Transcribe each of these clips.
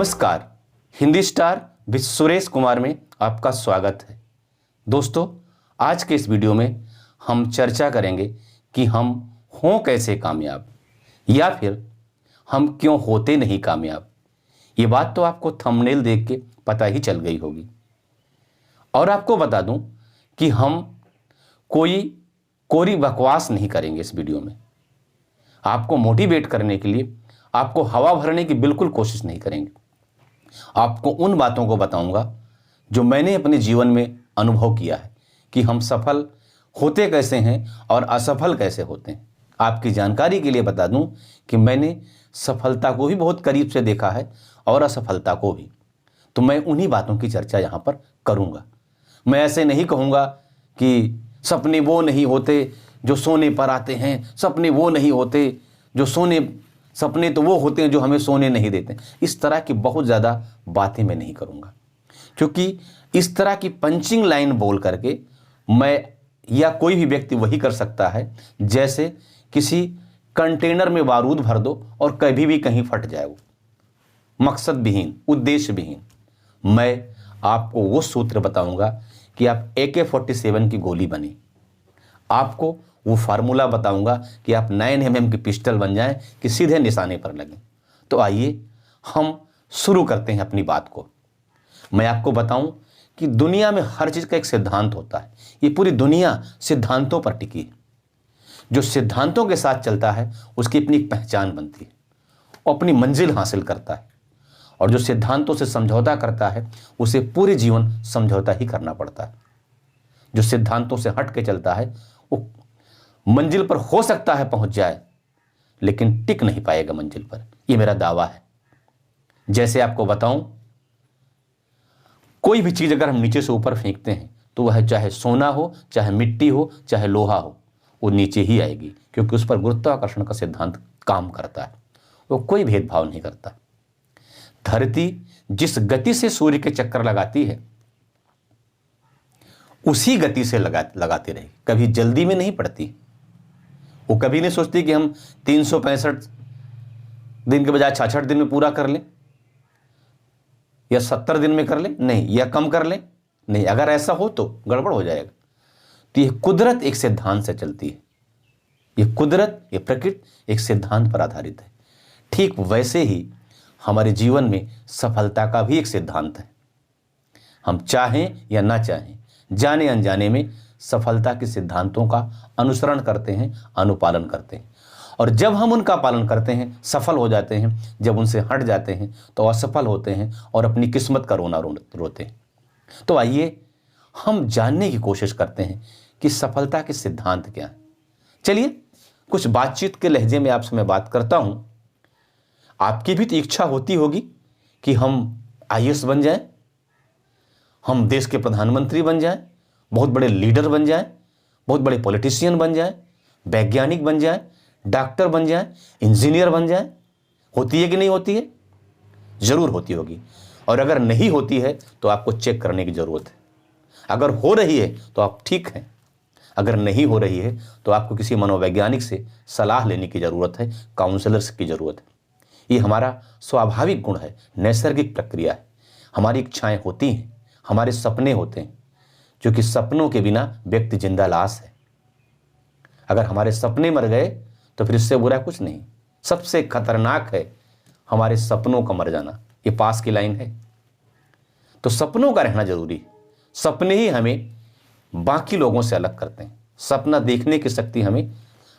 नमस्कार, Hindi star with Suresh Kumar में आपका स्वागत है। दोस्तों, आज के इस वीडियो में हम चर्चा करेंगे कि हम हों कैसे कामयाब या फिर हम क्यों होते नहीं कामयाब। ये बात तो आपको थंबनेल देख के पता ही चल गई होगी। और आपको बता दूं कि हम कोरी बकवास नहीं करेंगे इस वीडियो में। आपको मोटिवेट करने के लिए, आपको हवा भरने की बिल्कुल कोशिश नहीं करेंगे। आपको उन बातों को बताऊंगा जो मैंने अपने जीवन में अनुभव किया है कि हम सफल होते कैसे हैं और असफल कैसे होते हैं। आपकी जानकारी के लिए बता दूं कि मैंने सफलता को भी बहुत करीब से देखा है और असफलता को भी। तो मैं उन्हीं बातों की चर्चा यहाँ पर करूँगा। मैं ऐसे नहीं कहूँगा कि सपने वो नहीं होते जो सोने पर आते हैं, सपने वो नहीं होते जो सपने तो वो होते हैं जो हमें सोने नहीं देते। इस तरह की बहुत ज़्यादा बातें मैं नहीं करूँगा, क्योंकि इस तरह की पंचिंग लाइन बोल करके मैं या कोई भी व्यक्ति वही कर सकता है जैसे किसी कंटेनर में बारूद भर दो और कभी भी कहीं फट जाए, वो मकसद विहीन, उद्देश्य विहीन। मैं आपको वो सूत्र बताऊंगा कि आप AK-47 की गोली बने। आपको वो फार्मूला बताऊंगा कि आप 9mm की पिस्टल बन जाएं कि सीधे निशाने पर लगें। तो आइए हम शुरू करते हैं अपनी बात को। मैं आपको बताऊं कि दुनिया में हर चीज़ का एक सिद्धांत होता है। ये पूरी दुनिया सिद्धांतों पर टिकी है। जो सिद्धांतों के साथ चलता है उसकी अपनी एक पहचान बनती है और अपनी मंजिल हासिल करता है। और जो सिद्धांतों से समझौता करता है उसे पूरे जीवन समझौता ही करना पड़ता है। जो सिद्धांतों से हट के चलता है वो मंजिल पर हो सकता है पहुंच जाए, लेकिन टिक नहीं पाएगा मंजिल पर। यह मेरा दावा है। जैसे आपको बताऊं, कोई भी चीज अगर हम नीचे से ऊपर फेंकते हैं तो वह चाहे सोना हो, चाहे मिट्टी हो, चाहे लोहा हो, वो नीचे ही आएगी, क्योंकि उस पर गुरुत्वाकर्षण का सिद्धांत काम करता है। वो कोई भेदभाव नहीं करता। धरती जिस गति से सूर्य के चक्कर लगाती है उसी गति से लगाती रहेगी, कभी जल्दी में नहीं पड़ती। वो कभी नहीं सोचती कि हम 365 दिन के बजाय 66 दिन में पूरा कर लें या 70 दिन में कर लें, नहीं, या कम कर लें, नहीं। अगर ऐसा हो तो गड़बड़ हो जाएगा। तो यह कुदरत एक सिद्धांत से चलती है। यह कुदरत, यह प्रकृति एक सिद्धांत पर आधारित है। ठीक वैसे ही हमारे जीवन में सफलता का भी एक सिद्धांत है। हम चाहें या ना चाहें, जाने अनजाने में सफलता के सिद्धांतों का अनुसरण करते हैं, अनुपालन करते हैं। और जब हम उनका पालन करते हैं सफल हो जाते हैं, जब उनसे हट जाते हैं तो असफल होते हैं और अपनी किस्मत का रोना रोते हैं। तो आइए हम जानने की कोशिश करते हैं कि सफलता के सिद्धांत क्या हैं। चलिए कुछ बातचीत के लहजे में आपसे मैं बात करता हूं। आपकी भी तो इच्छा होती होगी कि हम IAS बन जाएं, हम देश के प्रधानमंत्री बन जाएं, बहुत बड़े लीडर बन जाएं, बहुत बड़े पॉलिटिशियन बन जाएं, वैज्ञानिक बन जाएं, डॉक्टर बन जाएं, इंजीनियर बन जाएं। होती है कि नहीं होती है? जरूर होती होगी। और अगर नहीं होती है तो आपको चेक करने की जरूरत है। अगर हो रही है तो आप ठीक हैं, अगर नहीं हो रही है तो आपको किसी मनोवैज्ञानिक से सलाह लेने की जरूरत है, काउंसलर्स की जरूरत है। ये हमारा स्वाभाविक गुण है, नैसर्गिक प्रक्रिया है। हमारी इच्छाएं होती हैं, हमारे सपने होते हैं, क्योंकि सपनों के बिना व्यक्ति जिंदा लाश है। अगर हमारे सपने मर गए तो फिर इससे बुरा कुछ नहीं। सबसे खतरनाक है हमारे सपनों का मर जाना। ये पास की लाइन है। तो सपनों का रहना जरूरी है। सपने ही हमें बाकी लोगों से अलग करते हैं। सपना देखने की शक्ति हमें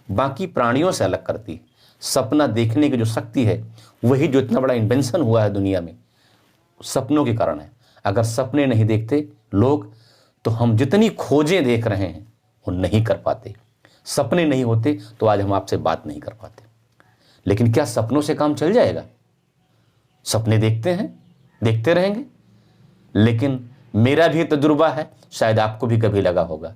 बाकी प्राणियों से अलग करती है। सपना देखने की जो शक्ति है वही जो इतना बड़ा इन्वेंशन हुआ है दुनिया में, सपनों के कारण है। अगर सपने नहीं देखते लोग तो हम जितनी खोजें देख रहे हैं वो नहीं कर पाते। सपने नहीं होते तो आज हम आपसे बात नहीं कर पाते। लेकिन क्या सपनों से काम चल जाएगा? सपने देखते हैं, देखते रहेंगे। लेकिन मेरा भी तजुर्बा है, शायद आपको भी कभी लगा होगा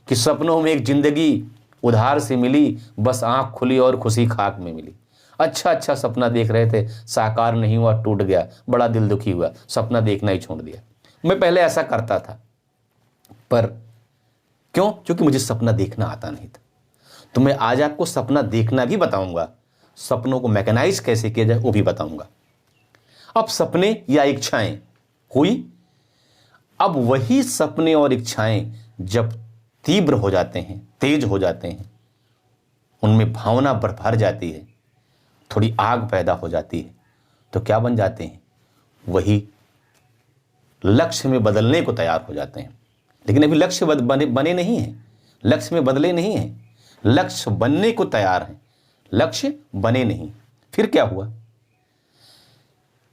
कि सपनों में एक जिंदगी उधार से मिली, बस आंख खुली और खुशी खाक में मिली। अच्छा सपना देख रहे थे, साकार नहीं हुआ, टूट गया, बड़ा दिल दुखी हुआ, सपना देखना ही छोड़ दिया। मैं पहले ऐसा करता था, पर क्यों? क्योंकि मुझे सपना देखना आता नहीं था। तो मैं आज आपको सपना देखना भी बताऊंगा, सपनों को मैकेनाइज कैसे किया जाए वो भी बताऊंगा। अब सपने या इच्छाएं हुई। अब वही सपने और इच्छाएं जब तीव्र हो जाते हैं, तेज हो जाते हैं, उनमें भावना भर जाती है, थोड़ी आग पैदा हो जाती है, तो क्या बन जाते हैं? वही लक्ष्य में बदलने को तैयार हो जाते हैं। लेकिन अभी लक्ष्य बने नहीं हैं, लक्ष्य में बदले नहीं हैं, लक्ष्य बनने को तैयार हैं, लक्ष्य बने नहीं। फिर क्या हुआ?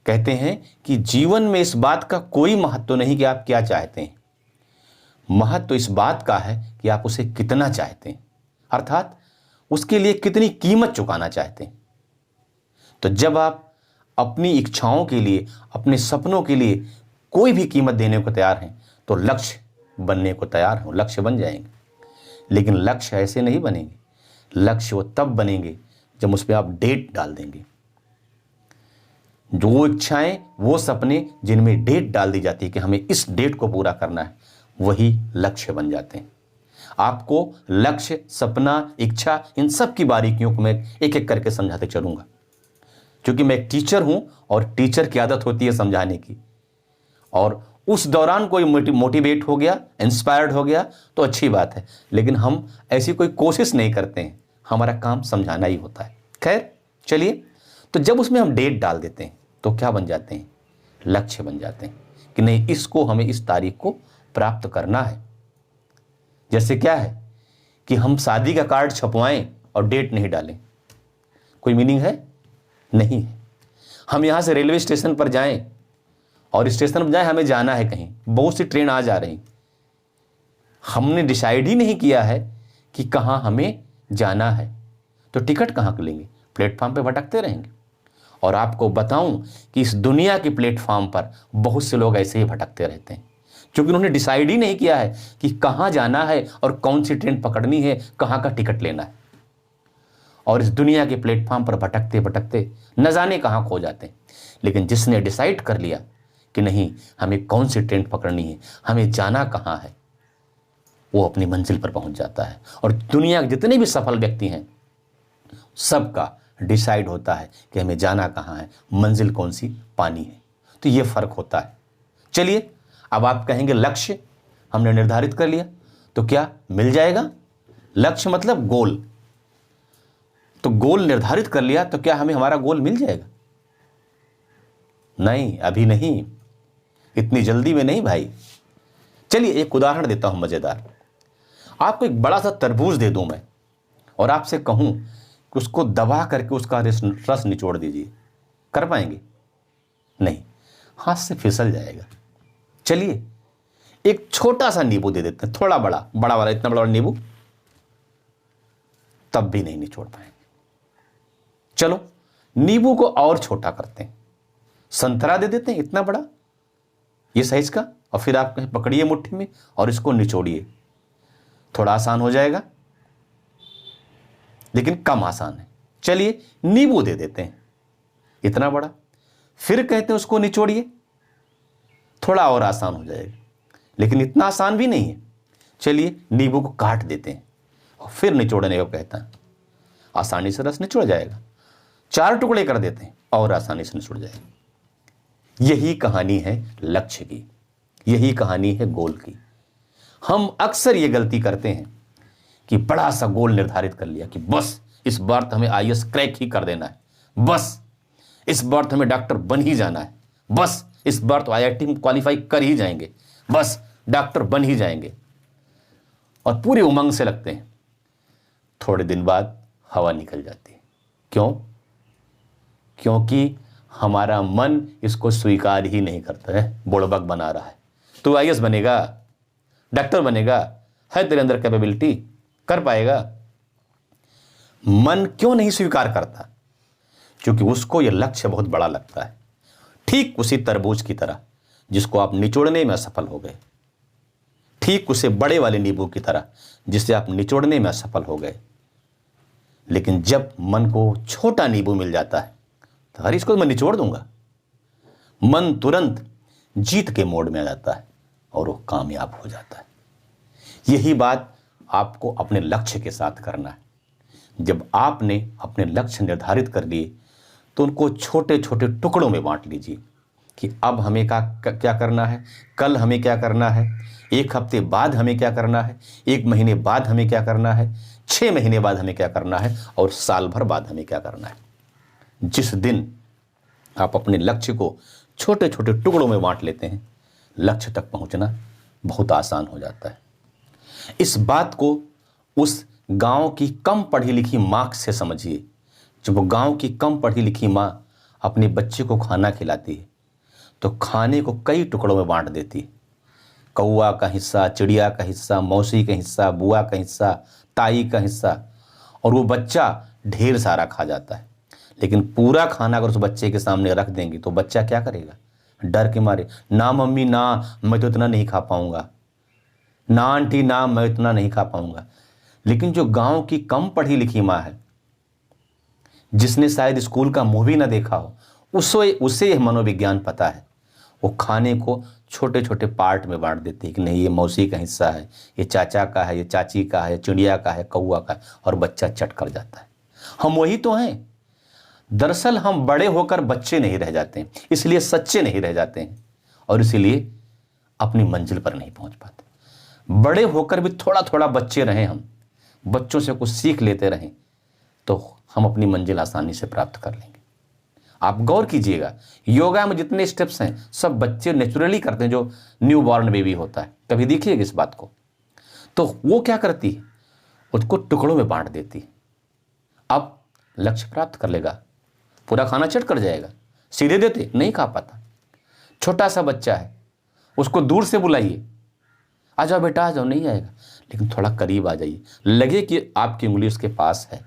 कहते हैं कि जीवन में इस बात का कोई महत्व नहीं कि आप क्या चाहते हैं, महत्व इस बात का है कि आप उसे कितना चाहते हैं, अर्थात उसके लिए कितनी कीमत चुकाना चाहते हैं। तो जब आप अपनी इच्छाओं के लिए, अपने सपनों के लिए कोई भी कीमत देने को तैयार हैं, तो लक्ष्य बनने को तैयार हो, लक्ष्य बन जाएंगे। लेकिन लक्ष्य ऐसे नहीं बनेंगे, लक्ष्य वो तब बनेंगे जब उस पर आप डेट डाल देंगे। जो इच्छाएं, वो सपने जिनमें डेट डाल दी जाती है कि हमें इस डेट को पूरा करना है, वही लक्ष्य बन जाते हैं। आपको लक्ष्य, सपना, इच्छा, इन सब की बारीकियों को मैं एक एक करके समझाते चलूंगा, क्योंकि मैं एक टीचर हूं और टीचर की आदत होती है समझाने की। और उस दौरान कोई मोटिवेट हो गया, इंस्पायर्ड हो गया तो अच्छी बात है, लेकिन हम ऐसी कोई कोशिश नहीं करते हैं, हमारा काम समझाना ही होता है। खैर चलिए, तो जब उसमें हम डेट डाल देते हैं तो क्या बन जाते हैं? लक्ष्य बन जाते हैं कि नहीं, इसको हमें इस तारीख को प्राप्त करना है। जैसे क्या है कि हम शादी का कार्ड छपवाएं और डेट नहीं डालें, कोई मीनिंग है? नहीं है। हम यहां से रेलवे स्टेशन पर जाएं और स्टेशन पर जाएं, हमें जाना है कहीं, बहुत सी ट्रेन आ जा रही, हमने डिसाइड ही नहीं किया है कि कहां हमें जाना है, तो टिकट कहां लेंगे? प्लेटफॉर्म पे भटकते रहेंगे। और आपको बताऊं कि इस दुनिया के प्लेटफॉर्म पर बहुत से लोग ऐसे ही भटकते रहते हैं, क्योंकि उन्होंने डिसाइड ही नहीं किया है कि कहां जाना है और कौन सी ट्रेन पकड़नी है, कहां का टिकट लेना है। और इस दुनिया के प्लेटफॉर्म पर भटकते भटकते न जाने कहां खो जाते हैं। लेकिन जिसने डिसाइड कर लिया कि नहीं, हमें कौन सी ट्रेन पकड़नी है, हमें जाना कहां है, वो अपनी मंजिल पर पहुंच जाता है। और दुनिया के जितने भी सफल व्यक्ति हैं, सबका डिसाइड होता है कि हमें जाना कहां है, मंजिल कौन सी पानी है। तो ये फर्क होता है। चलिए, अब आप कहेंगे लक्ष्य हमने निर्धारित कर लिया तो क्या मिल जाएगा? लक्ष्य मतलब गोल, तो गोल निर्धारित कर लिया तो क्या हमें हमारा गोल मिल जाएगा? नहीं, अभी नहीं, इतनी जल्दी में नहीं भाई। चलिए एक उदाहरण देता हूं मजेदार। आपको एक बड़ा सा तरबूज दे दूं मैं और आपसे कहूं कि उसको दबा करके उसका रस निचोड़ दीजिए, कर पाएंगे? नहीं, हाथ से फिसल जाएगा। चलिए एक छोटा सा नींबू दे देते हैं, थोड़ा बड़ा वाला, इतना बड़ा नींबू, तब भी नहीं निचोड़ पाएंगे। चलो नींबू को और छोटा करते हैं, संतरा दे देते हैं इतना बड़ा, ये साइज का, और फिर आप कहीं पकड़िए मुट्ठी में और इसको निचोड़िए। थोड़ा आसान हो जाएगा लेकिन कम आसान है। चलिए नींबू दे देते हैं इतना बड़ा, फिर कहते हैं उसको निचोड़िए, थोड़ा और आसान हो जाएगा, लेकिन इतना आसान भी नहीं है। चलिए नींबू को काट देते हैं और फिर निचोड़ने को कहता है, आसानी से रस निचोड़ जाएगा। 4 टुकड़े कर देते हैं और आसानी से निचोड़ जाएगा। यही कहानी है लक्ष्य की, यही कहानी है गोल की। हम अक्सर ये गलती करते हैं कि बड़ा सा गोल निर्धारित कर लिया कि बस इस बार तो हमें आईएएस क्रैक ही कर देना है, बस इस बार तो हमें डॉक्टर बन ही जाना है, बस इस बार तो आईआईटी में क्वालिफाई कर ही जाएंगे, बस डॉक्टर बन ही जाएंगे, और पूरी उमंग से लगते हैं। थोड़े दिन बाद हवा निकल जाती है। क्यों? क्योंकि हमारा मन इसको स्वीकार ही नहीं करता है, बुड़बक बना रहा है। तू आईएएस बनेगा, डॉक्टर बनेगा, है तेरे अंदर कैपेबिलिटी, कर पाएगा? मन क्यों नहीं स्वीकार करता? क्योंकि उसको यह लक्ष्य बहुत बड़ा लगता है। ठीक उसी तरबूज की तरह जिसको आप निचोड़ने में असफल हो गए, ठीक उसे बड़े वाले नींबू की तरह जिसे आप निचोड़ने में असफल हो गए। लेकिन जब मन को छोटा नींबू मिल जाता है तो हर इसको मैं निचोड़ दूंगा, मन तुरंत जीत के मोड में आ जाता है और वो कामयाब हो जाता है। यही बात आपको अपने लक्ष्य के साथ करना है। जब आपने अपने लक्ष्य निर्धारित कर लिए तो उनको छोटे छोटे टुकड़ों में बांट लीजिए कि अब हमें क्या करना है, कल हमें क्या करना है, 1 हफ्ते बाद हमें क्या करना है, 1 महीने बाद हमें क्या करना है, 6 महीने बाद हमें क्या करना है और साल भर बाद हमें क्या करना है। जिस दिन आप अपने लक्ष्य को छोटे छोटे टुकड़ों में बांट लेते हैं, लक्ष्य तक पहुंचना बहुत आसान हो जाता है। इस बात को उस गांव की कम पढ़ी लिखी माँ से समझिए। जब वो गांव की कम पढ़ी लिखी माँ अपने बच्चे को खाना खिलाती है तो खाने को कई टुकड़ों में बांट देती है। कौआ का हिस्सा, चिड़िया का हिस्सा, मौसी का हिस्सा, बुआ का हिस्सा, ताई का हिस्सा, और वो बच्चा ढेर सारा खा जाता है। लेकिन पूरा खाना अगर उस बच्चे के सामने रख देंगे तो बच्चा क्या करेगा? डर के मारे, ना मम्मी ना, मैं तो इतना नहीं खा पाऊंगा, ना आंटी ना, मैं इतना नहीं खा पाऊंगा। लेकिन जो गांव की कम पढ़ी लिखी माँ है, जिसने शायद स्कूल का मूवी ना देखा हो, उसे यह मनोविज्ञान पता है। वो खाने को छोटे छोटे पार्ट में बांट देती है कि नहीं, ये मौसी का हिस्सा है, ये चाचा का है, ये चाची का है, चिड़िया का है, कौआ का है, और बच्चा चट कर जाता है। हम वही तो हैं। दरअसल हम बड़े होकर बच्चे नहीं रह जाते हैं, इसलिए सच्चे नहीं रह जाते हैं, और इसीलिए अपनी मंजिल पर नहीं पहुंच पाते। बड़े होकर भी थोड़ा थोड़ा बच्चे रहें, हम बच्चों से कुछ सीख लेते रहें, तो हम अपनी मंजिल आसानी से प्राप्त कर लेंगे। आप गौर कीजिएगा, योगा में जितने स्टेप्स हैं सब बच्चे नेचुरली करते हैं। जो न्यू बॉर्न बेबी होता है, कभी देखिएगा इस बात को, तो वो क्या करती है, उसको टुकड़ों में बांट देती है। अब लक्ष्य प्राप्त कर लेगा, पूरा खाना चट कर जाएगा। सीधे देते नहीं खा पाता। छोटा सा बच्चा है, उसको दूर से बुलाइए, आ जाओ बेटा आ जाओ, नहीं आएगा। लेकिन थोड़ा करीब आ जाइए, लगे कि आपकी उंगली उसके पास है,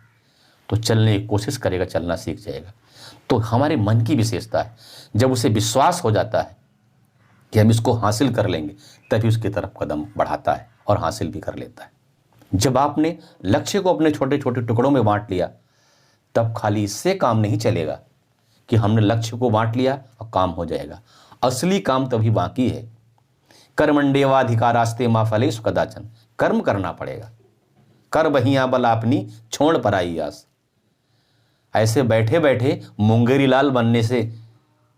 तो चलने की कोशिश करेगा, चलना सीख जाएगा। तो हमारे मन की विशेषता है, जब उसे विश्वास हो जाता है कि हम इसको हासिल कर लेंगे, तभी उसकी तरफ कदम बढ़ाता है और हासिल भी कर लेता है। जब आपने लक्ष्य को अपने छोटे छोटे टुकड़ों में बांट लिया, तब खाली इससे काम नहीं चलेगा कि हमने लक्ष्य को बांट लिया और काम हो जाएगा। असली काम तभी बाकी है। कर्मण्येवाधिकारास्ते मा फलेषु कदाचन। कर्म करना पड़ेगा। कर बहिया बल आपनी, छोड़ पराई आस। ऐसे बैठे बैठे मुंगेरी लाल बनने से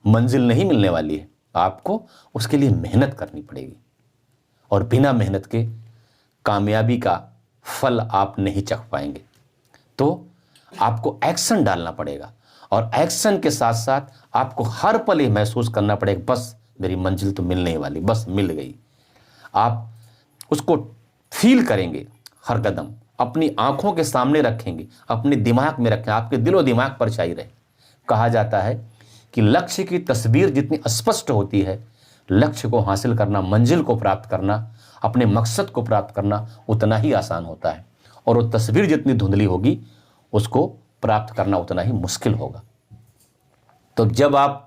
मंजिल नहीं मिलने वाली है। आपको उसके लिए मेहनत करनी पड़ेगी, और बिना मेहनत के कामयाबी का फल आप नहीं चख पाएंगे। तो आपको एक्शन डालना पड़ेगा, और एक्शन के साथ साथ आपको हर पल ये महसूस करना पड़ेगा, बस मेरी मंजिल तो मिलने ही वाली, बस मिल गई। आप उसको फील करेंगे, हर कदम अपनी आंखों के सामने रखेंगे, अपने दिमाग में रखें, आपके दिलो दिमाग पर छाई रहे। कहा जाता है कि लक्ष्य की तस्वीर जितनी स्पष्ट होती है, लक्ष्य को हासिल करना, मंजिल को प्राप्त करना, अपने मकसद को प्राप्त करना उतना ही आसान होता है। और वो तस्वीर जितनी धुंधली होगी, उसको प्राप्त करना उतना ही मुश्किल होगा। तो जब आप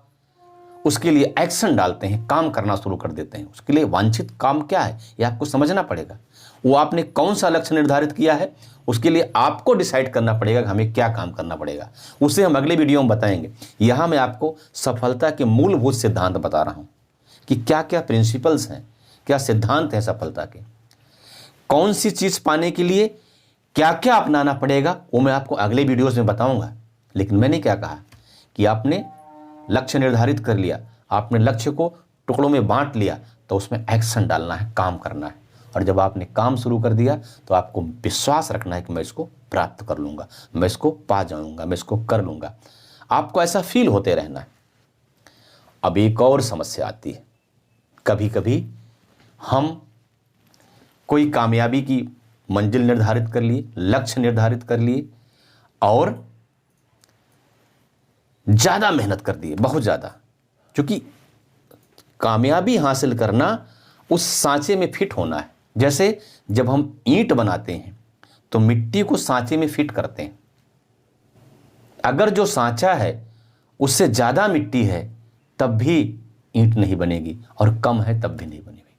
उसके लिए एक्शन डालते हैं, काम करना शुरू कर देते हैं, उसके लिए वांछित काम क्या है ये आपको समझना पड़ेगा। वो आपने कौन सा लक्ष्य निर्धारित किया है, उसके लिए आपको डिसाइड करना पड़ेगा कि हमें क्या काम करना पड़ेगा। उसे हम अगले वीडियो में बताएंगे। यहाँ मैं आपको सफलता के मूलभूत सिद्धांत बता रहा हूँ कि क्या क्या प्रिंसिपल्स हैं, क्या सिद्धांत हैं सफलता के, कौन सी चीज़ पाने के लिए क्या क्या अपनाना पड़ेगा, वो मैं आपको अगले वीडियोज़ में बताऊँगा। लेकिन मैंने क्या कहा कि आपने लक्ष्य निर्धारित कर लिया, आपने लक्ष्य को टुकड़ों में बांट लिया, तो उसमें एक्शन डालना है, काम करना है। और जब आपने काम शुरू कर दिया तो आपको विश्वास रखना है कि मैं इसको प्राप्त कर लूँगा, मैं इसको पा जाऊँगा, मैं इसको कर लूँगा। आपको ऐसा फील होते रहना है। अब एक और समस्या आती है, कभी कभी हम कोई कामयाबी की मंजिल निर्धारित कर लिए, लक्ष्य निर्धारित कर लिए, और ज़्यादा मेहनत कर दी है, बहुत ज़्यादा। क्योंकि कामयाबी हासिल करना उस सांचे में फिट होना है। जैसे जब हम ईंट बनाते हैं तो मिट्टी को सांचे में फिट करते हैं। अगर जो सांचा है उससे ज़्यादा मिट्टी है तब भी ईंट नहीं बनेगी, और कम है तब भी नहीं बनेगी।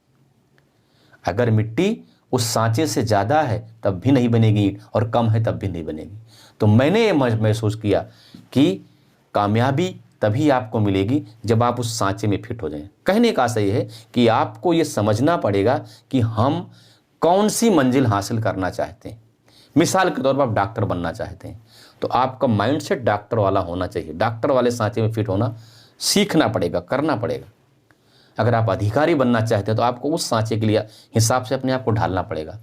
अगर मिट्टी उस सांचे से ज़्यादा है तब भी नहीं बनेगी ईंट, और कम है तब भी नहीं बनेगी। तो मैंने ये महसूस किया कि कामयाबी तभी आपको मिलेगी जब आप उस सांचे में फिट हो जाएं। कहने का आशय है कि आपको ये समझना पड़ेगा कि हम कौन सी मंजिल हासिल करना चाहते हैं। मिसाल के तौर पर आप डॉक्टर बनना चाहते हैं, तो आपका माइंडसेट डॉक्टर वाला होना चाहिए। डॉक्टर वाले सांचे में फिट होना सीखना पड़ेगा, करना पड़ेगा। अगर आप अधिकारी बनना चाहते हैं तो आपको उस सांचे के लिए हिसाब से अपने आप को ढालना पड़ेगा।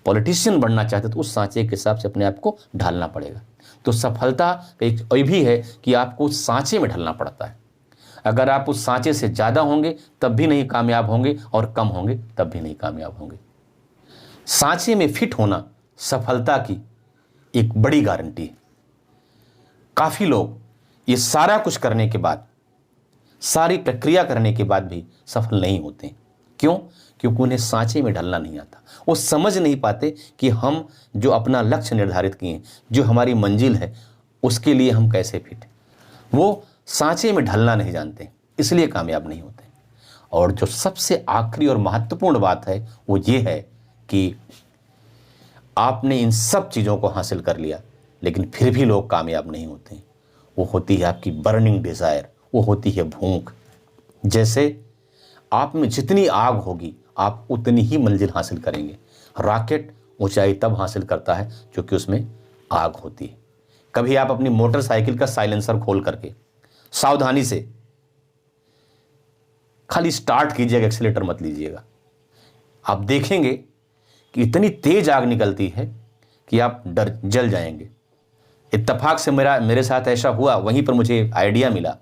पॉलिटिशियन बनना चाहते हैं तो उस सांचे के हिसाब से अपने आप को ढालना पड़ेगा। तो सफलता एक ये भी है कि आपको उस सांचे में ढलना पड़ता है। अगर आप उस सांचे से ज़्यादा होंगे तब भी नहीं कामयाब होंगे, और कम होंगे तब भी नहीं कामयाब होंगे। सांचे में फिट होना सफलता की एक बड़ी गारंटी है। काफ़ी लोग ये सारा कुछ करने के बाद, सारी प्रक्रिया करने के बाद भी सफल नहीं होते। क्यों? क्योंकि उन्हें सांचे में ढलना नहीं आता। वो समझ नहीं पाते कि हम जो अपना लक्ष्य निर्धारित किए, जो हमारी मंजिल है, उसके लिए हम कैसे फिट। वो सांचे में ढलना नहीं जानते, इसलिए कामयाब नहीं होते। और जो सबसे आखिरी और महत्वपूर्ण बात है वो ये है कि आपने इन सब चीज़ों को हासिल कर लिया लेकिन फिर भी लोग कामयाब नहीं होते। वो होती है आपकी बर्निंग डिज़ायर, वो होती है भूख। जैसे आप में जितनी आग होगी आप उतनी ही मंजिल हासिल करेंगे। रॉकेट ऊंचाई तब हासिल करता है क्योंकि उसमें आग होती है। कभी आप अपनी मोटरसाइकिल का साइलेंसर खोल करके सावधानी से खाली स्टार्ट कीजिएगा, एक्सीलेटर मत लीजिएगा। आप देखेंगे कि इतनी तेज आग निकलती है कि आप जल जाएंगे। इत्तेफाक से मेरे साथ ऐसा हुआ। वहीं पर मुझे आइडिया मिला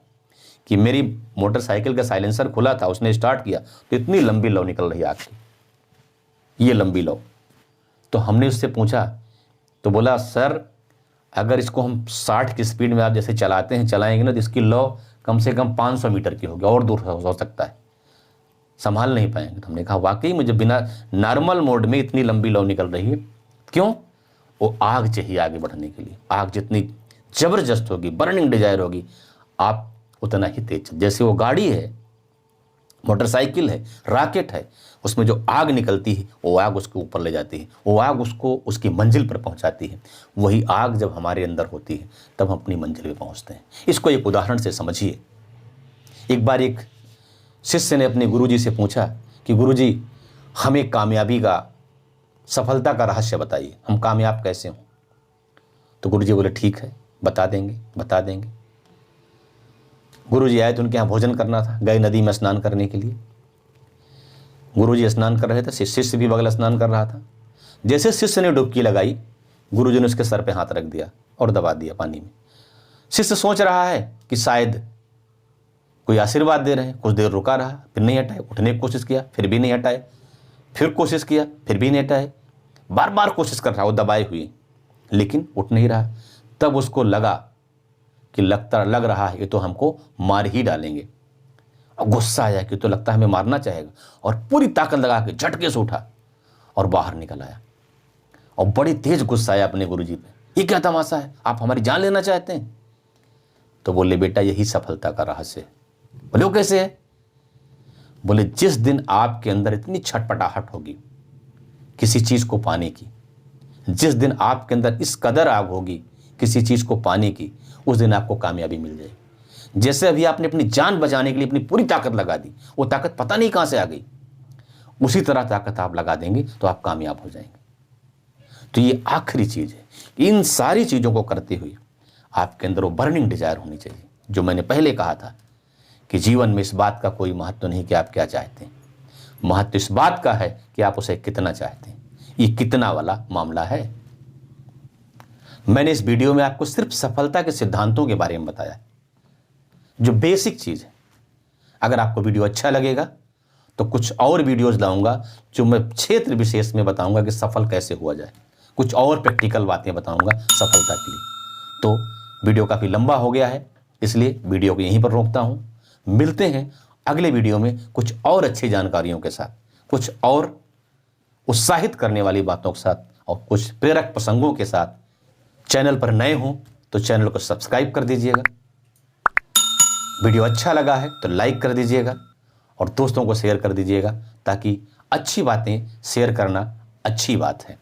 कि मेरी मोटरसाइकिल का साइलेंसर खुला था, उसने स्टार्ट किया तो इतनी लंबी लौ निकल रही आग की, ये लंबी लौ। तो हमने उससे पूछा तो बोला, सर अगर इसको हम 60 की स्पीड में आप जैसे चलाएंगे ना तो इसकी लौ कम से कम 500 मीटर की होगी, और दूर हो सकता है, संभाल नहीं पाएंगे। तो हमने कहा वाकई मुझे बिना नॉर्मल मोड में इतनी लंबी लौ निकल रही है। क्यों? वो आग चाहिए आगे बढ़ने के लिए। आग जितनी जबरदस्त होगी, बर्निंग डिजायर होगी, आप उतना ही तेज। जैसे वो गाड़ी है, मोटरसाइकिल है, रॉकेट है, उसमें जो आग निकलती है वो आग उसको ऊपर ले जाती है, वो आग उसको उसकी मंजिल पर पहुंचाती है। वही आग जब हमारे अंदर होती है तब हम अपनी मंजिल पे पहुंचते हैं। इसको एक उदाहरण से समझिए। एक बार एक शिष्य ने अपने गुरुजी से पूछा कि गुरुजी हमें कामयाबी का, सफलता का रहस्य बताइए, हम कामयाब कैसे हों। तो गुरुजी बोले ठीक है, बता देंगे। गुरुजी आए तो उनके यहाँ भोजन करना था, गए नदी में स्नान करने के लिए। गुरुजी स्नान कर रहे थे, शिष्य भी बगल स्नान कर रहा था। जैसे शिष्य ने डुबकी लगाई, गुरुजी ने उसके सर पे हाथ रख दिया और दबा दिया पानी में। शिष्य सोच रहा है कि शायद कोई आशीर्वाद दे रहे हैं। कुछ देर रुका रहा, फिर नहीं हटाए, उठने की कोशिश किया, फिर भी नहीं हटाए, फिर कोशिश किया, फिर भी नहीं हटाए, बार बार कोशिश कर रहा, वो दबाए हुई, लेकिन उठ नहीं रहा। तब उसको लगा कि लग रहा है ये तो हमको मार ही डालेंगे। और गुस्सा आया कि तो लगता है हमें मारना चाहेगा, और पूरी ताकत लगा के झटके से उठा और बाहर निकल आया। और बड़ी तेज गुस्सा आया अपने गुरुजी पे, ये क्या तमाशा है, आप हमारी जान लेना चाहते हैं? तो बोले बेटा यही सफलता का रहस्य है। बोले वो कैसे है? बोले जिस दिन आपके अंदर इतनी छटपटाहट होगी किसी चीज को पाने की, जिस दिन आपके अंदर इस कदर आग होगी किसी चीज को पाने की, उस दिन आपको कामयाबी मिल जाएगी। जैसे अभी आपने अपनी जान बचाने के लिए अपनी पूरी ताकत लगा दी, वो ताकत पता नहीं कहां से आ गई, उसी तरह ताकत आप लगा देंगे तो आप कामयाब हो जाएंगे। तो ये आखिरी चीज है, इन सारी चीजों को करते हुए आपके अंदर वो बर्निंग डिजायर होनी चाहिए। जो मैंने पहले कहा था कि जीवन में इस बात का कोई महत्व नहीं कि आप क्या चाहते हैं, महत्व इस बात का है कि आप उसे कितना चाहते हैं। ये कितना वाला मामला है। मैंने इस वीडियो में आपको सिर्फ सफलता के सिद्धांतों के बारे में बताया, जो बेसिक चीज है। अगर आपको वीडियो अच्छा लगेगा तो कुछ और वीडियोज लाऊंगा जो मैं क्षेत्र विशेष में बताऊंगा कि सफल कैसे हुआ जाए, कुछ और प्रैक्टिकल बातें बताऊंगा सफलता के लिए। तो वीडियो काफी लंबा हो गया है, इसलिए वीडियो को यहीं पर रोकता हूं। मिलते हैं अगले वीडियो में कुछ और अच्छी जानकारियों के साथ, कुछ और उत्साहित करने वाली बातों के साथ और कुछ प्रेरक प्रसंगों के साथ। चैनल पर नए हो तो चैनल को सब्सक्राइब कर दीजिएगा। वीडियो अच्छा लगा है तो लाइक कर दीजिएगा और दोस्तों को शेयर कर दीजिएगा, ताकि अच्छी बातें शेयर करना अच्छी बात है।